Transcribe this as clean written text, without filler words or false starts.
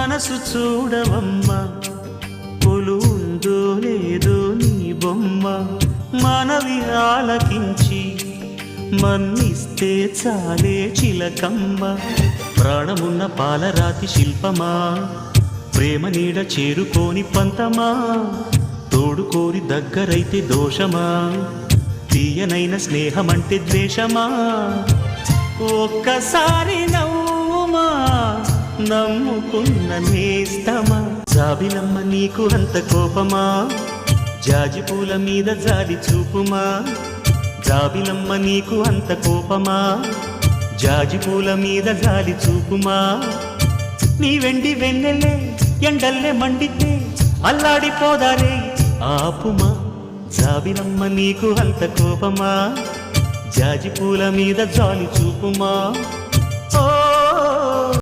మనసు చూడవమ్మా కొలుందో లేదో నీ బొమ్మ మనవి ఆలకించి మన్నిస్తే చాలే చిలకమ్మ ప్రాణమున్న పాలరాతి శిల్పమా ప్రేమ నీడ చేరుకోని పంతమా తోడుకోరి దగ్గరైతే దోషమా తీయనైన స్నేహమంటే ద్వేషమా ఒక్కసారి నవ్వుమా నమ్ముకున్న నేస్తమా జాబిలమ్మ నీకు అంత కోపమా జాజి పూల మీద జాలి చూపుమా జాబిలమ్మ నీకు అంత కోపమా జాజి పూల మీద జాలి చూపుమా నీ వెండి వెన్నెలే ఎండల్లే మండితే అల్లాడిపోదారే ఆపుమా జాబిలమ్మ నీకు అంత కోపమా జాజి పూల మీద జాలి చూపుమా